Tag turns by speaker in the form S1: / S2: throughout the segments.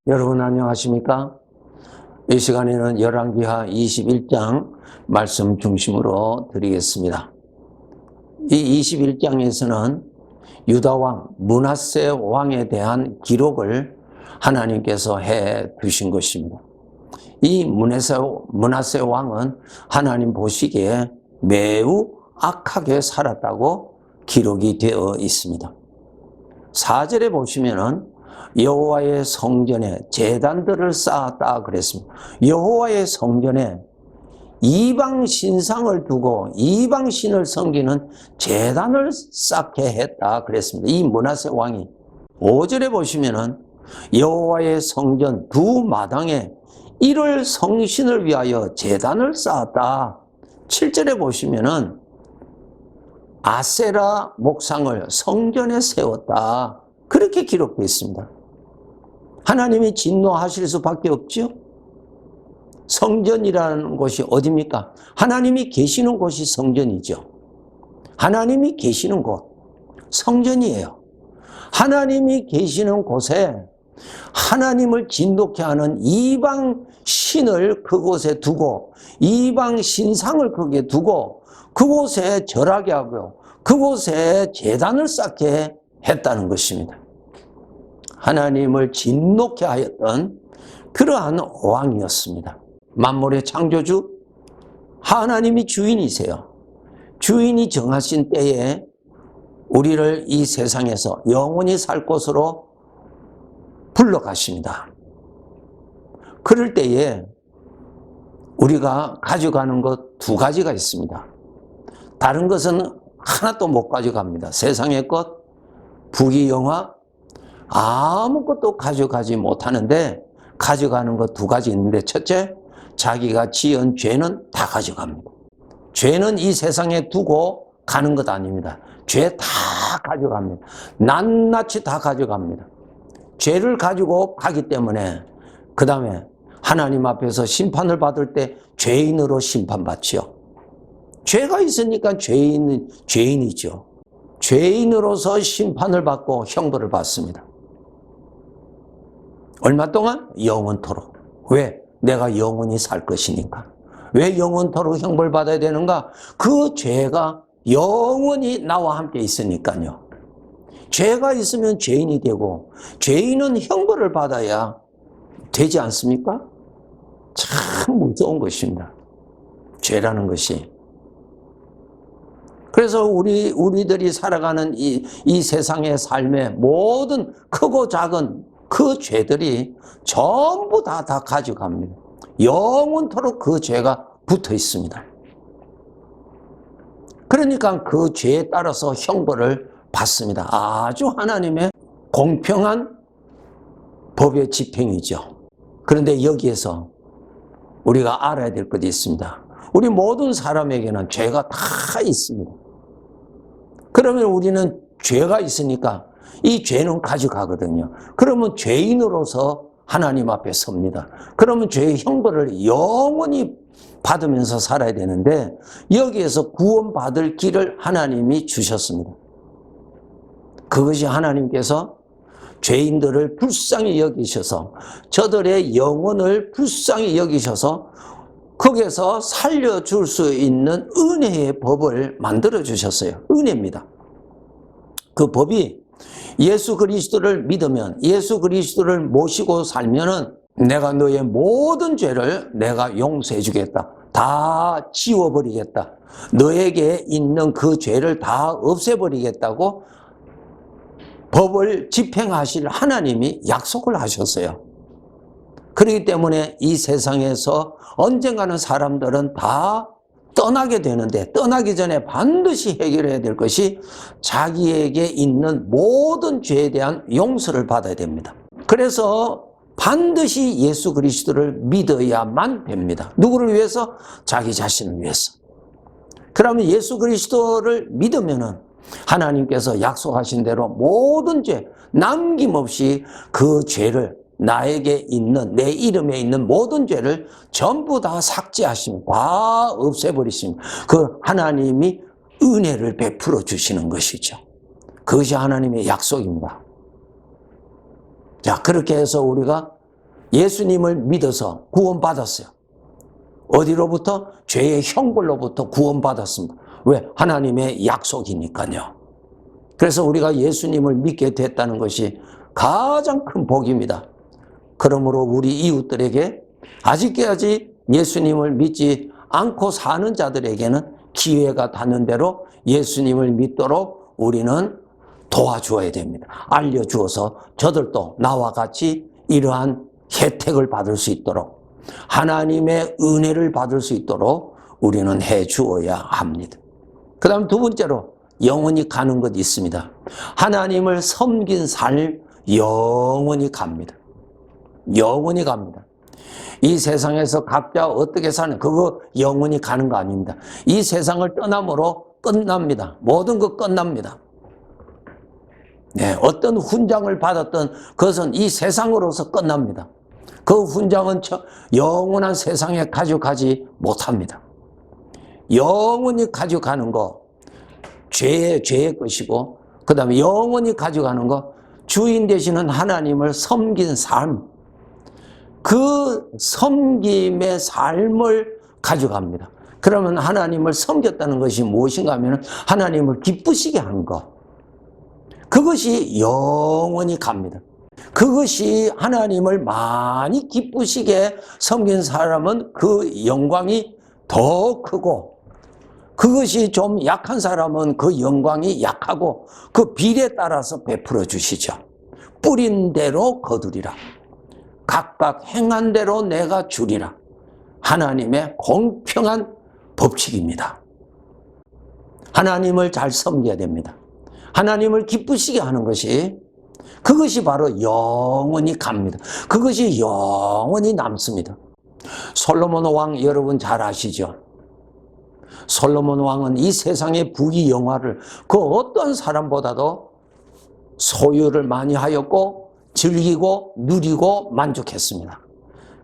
S1: 여러분 안녕하십니까? 이 시간에는 열왕기하 21장 말씀 중심으로 드리겠습니다. 이 21장에서는 유다왕 므낫세 왕에 대한 기록을 하나님께서 해 두신 것입니다. 이 므낫세 왕은 하나님 보시기에 매우 악하게 살았다고 기록이 되어 있습니다. 4절에 보시면은 여호와의 성전에 제단들을 쌓았다 그랬습니다. 여호와의 성전에 이방 신상을 두고 이방 신을 섬기는 제단을 쌓게 했다 그랬습니다. 이 므낫세 왕이 5절에 보시면은 여호와의 성전 두 마당에 이를 성신을 위하여 제단을 쌓았다. 7절에 보시면은 아세라 목상을 성전에 세웠다. 그렇게 기록되어 있습니다. 하나님이 진노하실 수밖에 없죠. 성전이라는 곳이 어디입니까? 하나님이 계시는 곳이 성전이죠. 하나님이 계시는 곳, 성전이에요. 하나님이 계시는 곳에 하나님을 진노케 하는 이방 신을 그곳에 두고 이방 신상을 거기에 두고 그곳에 절하게 하고 그곳에 제단을 쌓게 했다는 것입니다. 하나님을 진노케 하였던 그러한 왕이었습니다. 만물의 창조주 하나님이 주인이세요. 주인이 정하신 때에 우리를 이 세상에서 영원히 살 곳으로 불러가십니다. 그럴 때에 우리가 가져가는 것 두 가지가 있습니다. 다른 것은 하나도 못 가져갑니다. 세상의 것, 부귀영화, 아무것도 가져가지 못하는데 가져가는 것 두 가지 있는데, 첫째, 자기가 지은 죄는 다 가져갑니다. 죄는 이 세상에 두고 가는 것 아닙니다. 죄 다 가져갑니다. 낱낱이 다 가져갑니다. 죄를 가지고 가기 때문에 그 다음에 하나님 앞에서 심판을 받을 때 죄인으로 심판받지요. 죄가 있으니까 죄인이죠. 죄인으로서 심판을 받고 형벌을 받습니다. 얼마 동안? 영원토록. 왜? 내가 영원히 살 것이니까. 왜 영원토록 형벌 받아야 되는가? 그 죄가 영원히 나와 함께 있으니까요. 죄가 있으면 죄인이 되고 죄인은 형벌을 받아야 되지 않습니까? 참 무서운 것입니다. 죄라는 것이. 그래서 우리들이 살아가는 이 세상의 삶의 모든 크고 작은 그 죄들이 전부 다 가져갑니다. 영원토록 그 죄가 붙어 있습니다. 그러니까 그 죄에 따라서 형벌을 받습니다. 아주 하나님의 공평한 법의 집행이죠. 그런데 여기에서 우리가 알아야 될 것이 있습니다. 우리 모든 사람에게는 죄가 다 있습니다. 그러면 우리는 죄가 있으니까 이 죄는 가져가거든요. 그러면 죄인으로서 하나님 앞에 섭니다. 그러면 죄의 형벌을 영원히 받으면서 살아야 되는데 여기에서 구원받을 길을 하나님이 주셨습니다. 그것이 하나님께서 죄인들을 불쌍히 여기셔서 저들의 영혼을 불쌍히 여기셔서 거기에서 살려줄 수 있는 은혜의 법을 만들어 주셨어요. 은혜입니다. 그 법이 예수 그리스도를 믿으면, 예수 그리스도를 모시고 살면은 내가 너의 모든 죄를 내가 용서해 주겠다. 다 지워버리겠다. 너에게 있는 그 죄를 다 없애버리겠다고 법을 집행하실 하나님이 약속을 하셨어요. 그렇기 때문에 이 세상에서 언젠가는 사람들은 다 떠나게 되는데 떠나기 전에 반드시 해결해야 될 것이 자기에게 있는 모든 죄에 대한 용서를 받아야 됩니다. 그래서 반드시 예수 그리스도를 믿어야만 됩니다. 누구를 위해서? 자기 자신을 위해서. 그러면 예수 그리스도를 믿으면은 하나님께서 약속하신 대로 모든 죄 남김없이 그 죄를 나에게 있는 내 이름에 있는 모든 죄를 전부 다 삭제하십니다. 다 없애버리십니다. 그 하나님이 은혜를 베풀어 주시는 것이죠. 그것이 하나님의 약속입니다. 자, 그렇게 해서 우리가 예수님을 믿어서 구원받았어요. 어디로부터? 죄의 형벌로부터 구원받았습니다. 왜? 하나님의 약속이니까요. 그래서 우리가 예수님을 믿게 됐다는 것이 가장 큰 복입니다. 그러므로 우리 이웃들에게 아직까지 예수님을 믿지 않고 사는 자들에게는 기회가 닿는 대로 예수님을 믿도록 우리는 도와주어야 됩니다. 알려주어서 저들도 나와 같이 이러한 혜택을 받을 수 있도록, 하나님의 은혜를 받을 수 있도록 우리는 해 주어야 합니다. 그 다음 두 번째로 영원히 가는 것이 있습니다. 하나님을 섬긴 삶 영원히 갑니다. 영원히 갑니다. 이 세상에서 각자 어떻게 사는, 그거 영원히 가는 거 아닙니다. 이 세상을 떠남으로 끝납니다. 모든 것 끝납니다. 네, 어떤 훈장을 받았던 그것은 이 세상으로서 끝납니다. 그 훈장은 영원한 세상에 가져가지 못합니다. 영원히 가져가는 거 죄의 것이고, 그 다음에 영원히 가져가는 거 주인 되시는 하나님을 섬긴 삶, 그 섬김의 삶을 가져갑니다. 그러면 하나님을 섬겼다는 것이 무엇인가 하면 하나님을 기쁘시게 한 것, 그것이 영원히 갑니다. 그것이 하나님을 많이 기쁘시게 섬긴 사람은 그 영광이 더 크고, 그것이 좀 약한 사람은 그 영광이 약하고 그 비례에 따라서 베풀어 주시죠. 뿌린 대로 거두리라. 각각 행한 대로 내가 주리라. 하나님의 공평한 법칙입니다. 하나님을 잘 섬겨야 됩니다. 하나님을 기쁘시게 하는 것이, 그것이 바로 영원히 갑니다. 그것이 영원히 남습니다. 솔로몬 왕 여러분 잘 아시죠? 솔로몬 왕은 이 세상의 부귀영화를 그 어떤 사람보다도 소유를 많이 하였고 즐기고 누리고 만족했습니다.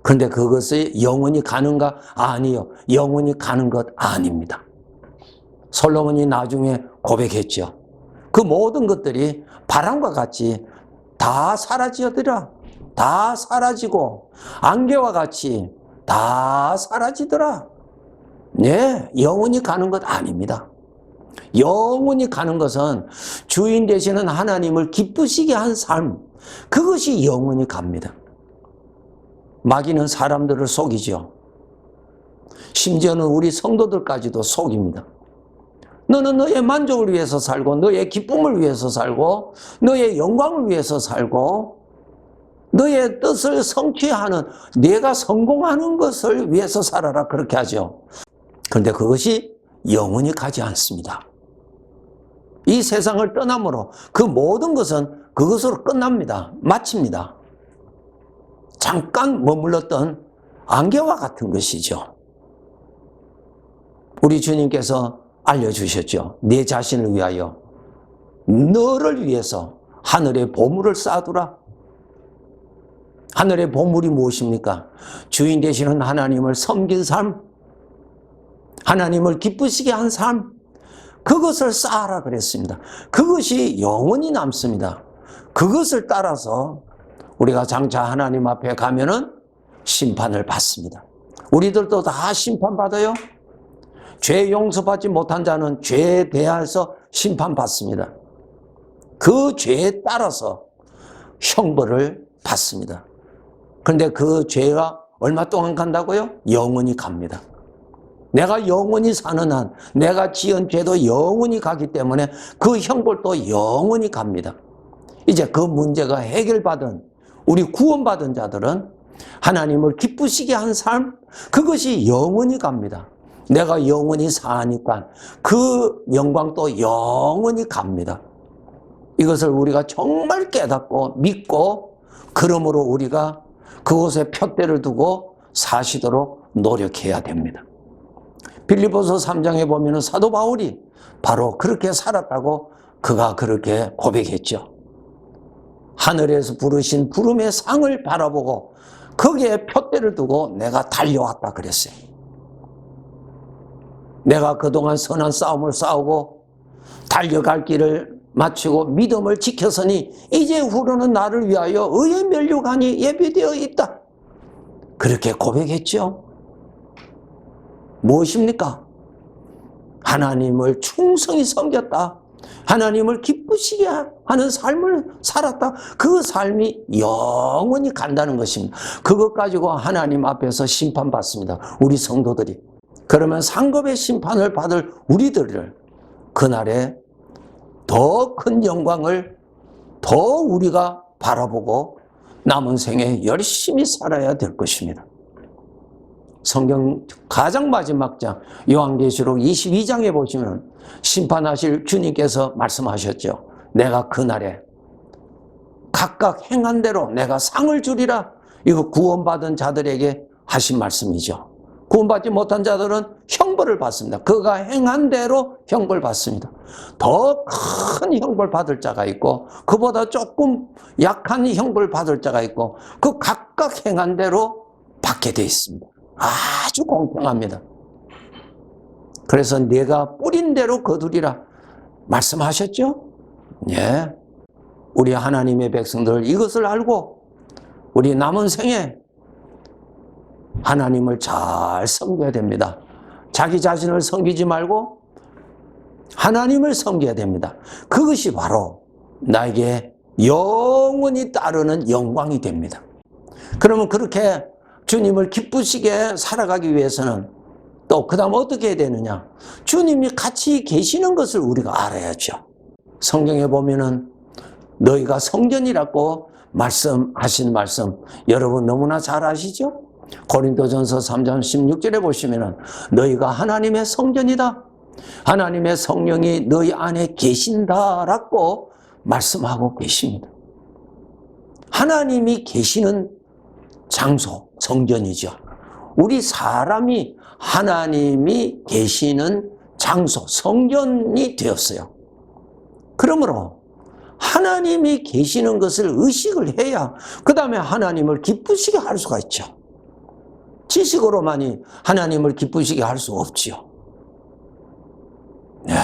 S1: 그런데 그것이 영원히 가는가? 아니요. 영원히 가는 것 아닙니다. 솔로몬이 나중에 고백했죠. 그 모든 것들이 바람과 같이 다 사라지더라. 다 사라지고 안개와 같이 다 사라지더라. 네, 영원히 가는 것 아닙니다. 영원히 가는 것은 주인 되시는 하나님을 기쁘시게 한 삶, 그것이 영원히 갑니다. 마귀는 사람들을 속이죠. 심지어는 우리 성도들까지도 속입니다. 너는 너의 만족을 위해서 살고, 너의 기쁨을 위해서 살고, 너의 영광을 위해서 살고, 너의 뜻을 성취하는, 내가 성공하는 것을 위해서 살아라, 그렇게 하죠. 그런데 그것이 영원히 가지 않습니다. 이 세상을 떠남으로 그 모든 것은 그것으로 끝납니다. 마칩니다. 잠깐 머물렀던 안개와 같은 것이죠. 우리 주님께서 알려주셨죠. 내 자신을 위하여, 너를 위해서 하늘의 보물을 쌓아두라. 하늘의 보물이 무엇입니까? 주인 되시는 하나님을 섬긴 삶, 하나님을 기쁘시게 한 삶, 그것을 쌓아라 그랬습니다. 그것이 영원히 남습니다. 그것을 따라서 우리가 장차 하나님 앞에 가면은 심판을 받습니다. 우리들도 다 심판받아요. 죄 용서받지 못한 자는 죄에 대해서 심판받습니다. 그 죄에 따라서 형벌을 받습니다. 그런데 그 죄가 얼마 동안 간다고요? 영원히 갑니다. 내가 영원히 사는 한 내가 지은 죄도 영원히 가기 때문에 그 형벌도 영원히 갑니다. 이제 그 문제가 해결받은 우리 구원받은 자들은 하나님을 기쁘시게 한 삶, 그것이 영원히 갑니다. 내가 영원히 사니까 그 영광도 영원히 갑니다. 이것을 우리가 정말 깨닫고 믿고, 그러므로 우리가 그곳에 푯대를 두고 사시도록 노력해야 됩니다. 빌립보서 3장에 보면 사도 바울이 바로 그렇게 살았다고 그가 그렇게 고백했죠. 하늘에서 부르신 부름의 상을 바라보고 거기에 푯대를 두고 내가 달려왔다 그랬어요. 내가 그동안 선한 싸움을 싸우고 달려갈 길을 마치고 믿음을 지켰으니 이제 후로는 나를 위하여 의의 면류관이 예비되어 있다. 그렇게 고백했죠. 무엇입니까? 하나님을 충성히 섬겼다. 하나님을 기쁘시게 하는 삶을 살았다. 그 삶이 영원히 간다는 것입니다. 그것 가지고 하나님 앞에서 심판받습니다. 우리 성도들이. 그러면 상급의 심판을 받을 우리들을 그날에 더 큰 영광을 더 우리가 바라보고 남은 생에 열심히 살아야 될 것입니다. 성경 가장 마지막 장 요한계시록 22장에 보시면 심판하실 주님께서 말씀하셨죠. 내가 그날에 각각 행한 대로 내가 상을 주리라. 이거 구원받은 자들에게 하신 말씀이죠. 구원받지 못한 자들은 형벌을 받습니다. 그가 행한 대로 형벌 받습니다. 더 큰 형벌 받을 자가 있고 그보다 조금 약한 형벌 받을 자가 있고 그 각각 행한 대로 받게 되어 있습니다. 아주 공평합니다. 그래서 내가 뿌린 대로 거두리라 말씀하셨죠? 예. 우리 하나님의 백성들 이것을 알고 우리 남은 생에 하나님을 잘 섬겨야 됩니다. 자기 자신을 섬기지 말고 하나님을 섬겨야 됩니다. 그것이 바로 나에게 영원히 따르는 영광이 됩니다. 그러면 그렇게 주님을 기쁘시게 살아가기 위해서는 또 그 다음 어떻게 해야 되느냐? 주님이 같이 계시는 것을 우리가 알아야죠. 성경에 보면은 너희가 성전이라고 말씀하신 말씀 여러분 너무나 잘 아시죠? 고린도전서 3장 16절에 보시면은 너희가 하나님의 성전이다. 하나님의 성령이 너희 안에 계신다라고 말씀하고 계십니다. 하나님이 계시는 장소, 성전이죠. 우리 사람이 하나님이 계시는 장소, 성전이 되었어요. 그러므로 하나님이 계시는 것을 의식을 해야 그 다음에 하나님을 기쁘시게 할 수가 있죠. 지식으로만이 하나님을 기쁘시게 할 수 없지요. 네.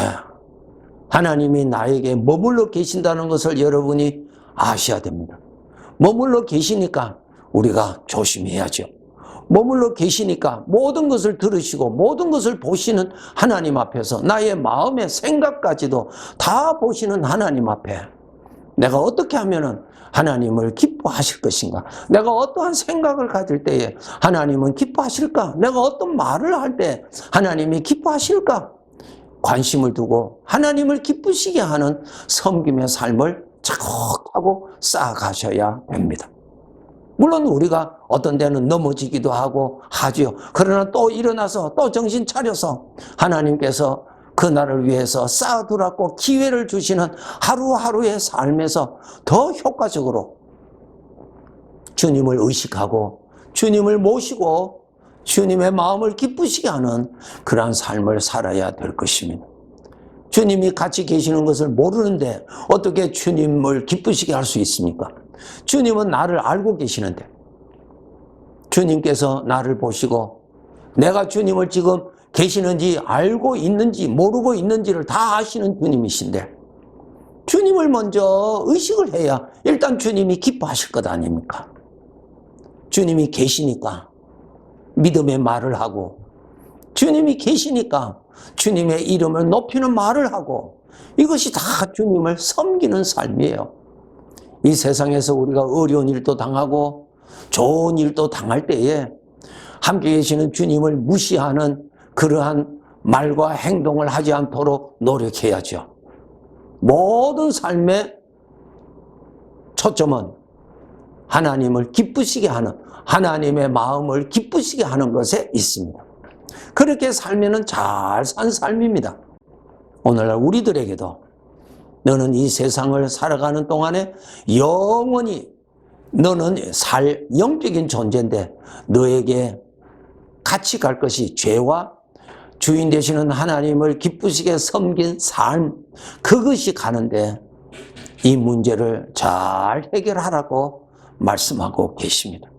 S1: 하나님이 나에게 머물러 계신다는 것을 여러분이 아셔야 됩니다. 머물러 계시니까 우리가 조심해야죠. 머물러 계시니까 모든 것을 들으시고 모든 것을 보시는 하나님 앞에서 나의 마음의 생각까지도 다 보시는 하나님 앞에 내가 어떻게 하면은 하나님을 기뻐하실 것인가? 내가 어떠한 생각을 가질 때에 하나님은 기뻐하실까? 내가 어떤 말을 할 때 하나님이 기뻐하실까? 관심을 두고 하나님을 기쁘시게 하는 섬김의 삶을 차곡차곡 쌓아가셔야 됩니다. 물론 우리가 어떤 데는 넘어지기도 하고 하지요. 그러나 또 일어나서 또 정신 차려서 하나님께서 그날을 위해서 쌓아두라고 기회를 주시는 하루하루의 삶에서 더 효과적으로 주님을 의식하고 주님을 모시고 주님의 마음을 기쁘시게 하는 그러한 삶을 살아야 될 것입니다. 주님이 같이 계시는 것을 모르는데 어떻게 주님을 기쁘시게 할 수 있습니까? 주님은 나를 알고 계시는데 주님께서 나를 보시고 내가 주님을 지금 계시는지 알고 있는지 모르고 있는지를 다 아시는 주님이신데 주님을 먼저 의식을 해야 일단 주님이 기뻐하실 것 아닙니까? 주님이 계시니까 믿음의 말을 하고 주님이 계시니까 주님의 이름을 높이는 말을 하고 이것이 다 주님을 섬기는 삶이에요. 이 세상에서 우리가 어려운 일도 당하고 좋은 일도 당할 때에 함께 계시는 주님을 무시하는 그러한 말과 행동을 하지 않도록 노력해야죠. 모든 삶의 초점은 하나님을 기쁘시게 하는 하나님의 마음을 기쁘시게 하는 것에 있습니다. 그렇게 살면은 잘 산 삶입니다. 오늘날 우리들에게도 너는 이 세상을 살아가는 동안에 영원히 너는 영적인 존재인데 너에게 같이 갈 것이 죄와 주인 되시는 하나님을 기쁘시게 섬긴 삶, 그것이 가는데 이 문제를 잘 해결하라고 말씀하고 계십니다.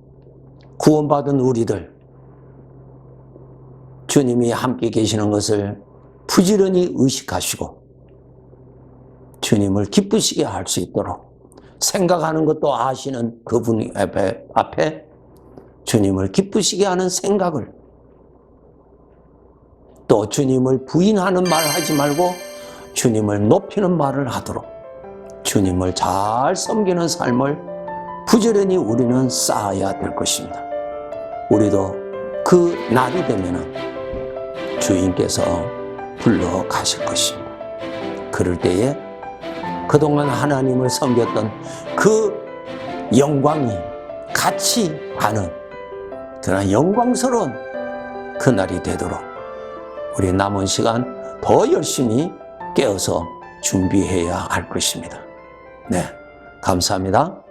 S1: 구원받은 우리들, 주님이 함께 계시는 것을 부지런히 의식하시고 주님을 기쁘시게 할 수 있도록 생각하는 것도 아시는 그분 앞에 주님을 기쁘시게 하는 생각을, 또 주님을 부인하는 말 하지 말고 주님을 높이는 말을 하도록 주님을 잘 섬기는 삶을 부지런히 우리는 쌓아야 될 것입니다. 우리도 그 날이 되면은 주인께서 불러 가실 것입니다. 그럴 때에 그동안 하나님을 섬겼던 그 영광이 같이 가는 그러나 영광스러운 그날이 되도록 우리 남은 시간 더 열심히 깨어서 준비해야 할 것입니다. 네, 감사합니다.